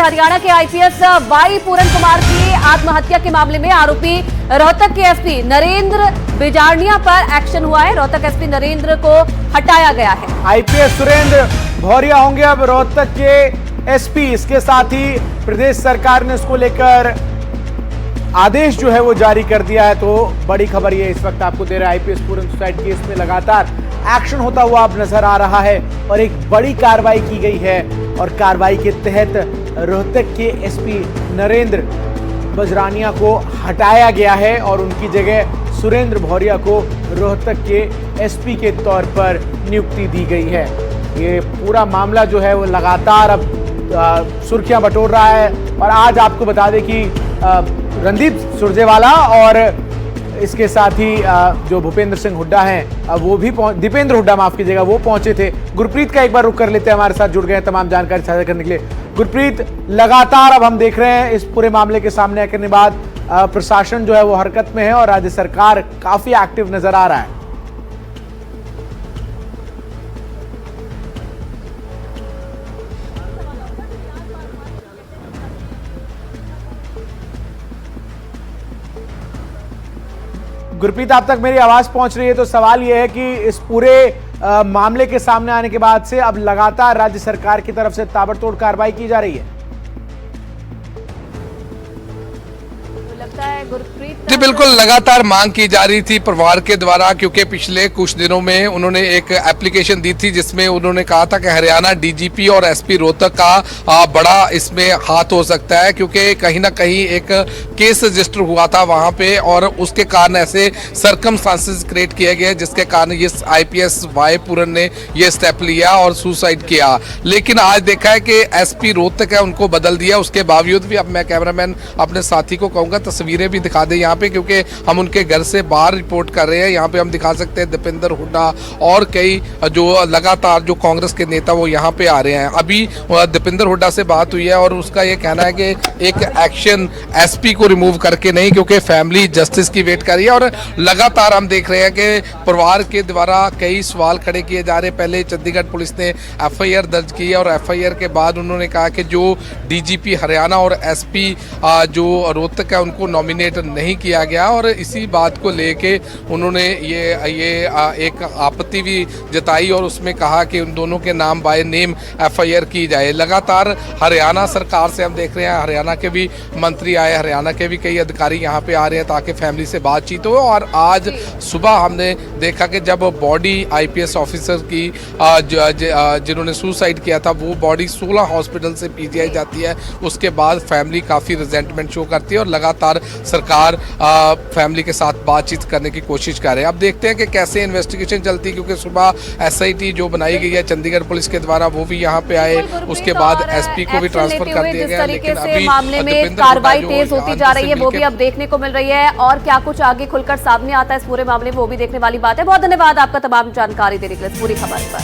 हरियाणा के IPS Y पूरन कुमार की आत्महत्या के मामले में आरोपी रोहतक के एसपी नरेंद्र बिजारनिया पर एक्शन हुआ है। रोहतक एसपी नरेंद्र को हटाया गया है। आईपीएस सुरेंद्र भौरिया होंगे अब रोहतक के एसपी। इसके साथ ही प्रदेश सरकार ने इसको लेकर आदेश जो है वो जारी कर दिया है। तो बड़ी खबर ये इस वक्त आपको दे रहा है, आईपीएस पूरन सुसाइड केस में लगातार एक्शन होता हुआ अब नजर आ रहा है और एक बड़ी कार्रवाई की गई है। और कार्रवाई के तहत रोहतक के एसपी नरेंद्र बिजारनिया को हटाया गया है और उनकी जगह सुरेंद्र भौरिया को रोहतक के एसपी के तौर पर नियुक्ति दी गई है। ये पूरा मामला जो है वो लगातार अब सुर्खियां बटोर रहा है। और आज आपको बता दें कि रणदीप सुरजेवाला और इसके साथ ही जो भूपेंद्र सिंह हुड्डा हैं वो भी दीपेंद्र हुड्डा माफ कीजिएगा, वो पहुंचे थे। गुरप्रीत का एक बार रुक कर लेते हैं, हमारे साथ जुड़ गए हैं तमाम जानकारी साझा करने के लिए। गुरप्रीत, लगातार अब हम देख रहे हैं इस पूरे मामले के सामने आने के बाद प्रशासन जो है वो हरकत में है और राज्य सरकार काफी एक्टिव नजर आ रहा है। गुरप्रीत, आप तक मेरी आवाज पहुंच रही है? तो सवाल यह है कि इस पूरे मामले के सामने आने के बाद से अब लगातार राज्य सरकार की तरफ से ताबड़तोड़ कार्रवाई की जा रही है। जी बिल्कुल, लगातार मांग की जा रही थी परिवार के द्वारा, क्योंकि पिछले कुछ दिनों में उन्होंने एक एप्लीकेशन दी थी जिसमें उन्होंने कहा था कि हरियाणा डीजीपी और एसपी रोहतक का बड़ा इसमें हाथ हो सकता है, क्योंकि कहीं ना कहीं एक केस रजिस्टर हुआ था वहां पे और उसके कारण ऐसे सरकमस्टांसेस क्रिएट किए गए जिसके कारण ये आईपीएस वाई पूरन ने ये स्टेप लिया और सुसाइड किया। लेकिन आज देखा है कि एसपी रोहतक है उनको बदल दिया। उसके बावजूद भी अब मैं कैमरामैन अपने साथी को कहूँगा तस्वीरें भी दिखा दें यहाँ पे, क्योंकि हम उनके घर से बाहर रिपोर्ट कर रहे हैं। यहाँ पे हम दिखा सकते हैं दीपेंद्र हुड्डा और कई जो लगातार जो कांग्रेस के नेता वो यहाँ पे आ रहे हैं। अभी दीपेंद्र हुड्डा से बात हुई है और उसका ये कहना है कि एक एक्शन एसपी को रिमूव करके नहीं, क्योंकि फैमिली जस्टिस की वेट कर रही है। और लगातार हम देख रहे हैं कि परिवार के द्वारा कई सवाल खड़े किए जा रहे हैं। पहले चंडीगढ़ पुलिस ने एफआईआर दर्ज की और एफआईआर के बाद उन्होंने कहा कि जो डीजीपी हरियाणा और एसपी जो रोहतक है उनको नॉमिनेट नहीं किया गया और इसी बात को लेके उन्होंने ये एक आपत्ति भी जताई और उसमें कहा कि उन दोनों के नाम बाय नेम एफआईआर की जाए। लगातार हरियाणा सरकार से हम देख रहे हैं, हरियाणा के भी मंत्री आए, हरियाणा के भी कई अधिकारी यहाँ पे आ रहे हैं ताकि फैमिली से बातचीत हो। और आज सुबह हमने देखा कि जब बॉडी आईपीएस ऑफिसर की जिन्होंने सुसाइड किया था वो बॉडी 16 हॉस्पिटल से पीजीआई जाती है, उसके बाद फैमिली काफ़ी रिजेंटमेंट शो करती है और लगातार सरकार फैमिली के साथ बातचीत करने की कोशिश कर रहे हैं। अब देखते हैं कि कैसे इन्वेस्टिगेशन चलती है, क्योंकि सुबह एसआईटी जो बनाई गई है चंडीगढ़ पुलिस के द्वारा वो भी यहाँ पे आए, उसके बाद एसपी को भी ट्रांसफर कर दिया गया। लेकिन अभी मामले में कार्रवाई तेज होती जा रही है, वो भी अब देखने को मिल रही है और क्या कुछ आगे खुलकर सामने आता है इस पूरे मामले में वो भी देखने वाली बात है। बहुत धन्यवाद आपका तमाम जानकारी देने के लिए पूरी खबर पर।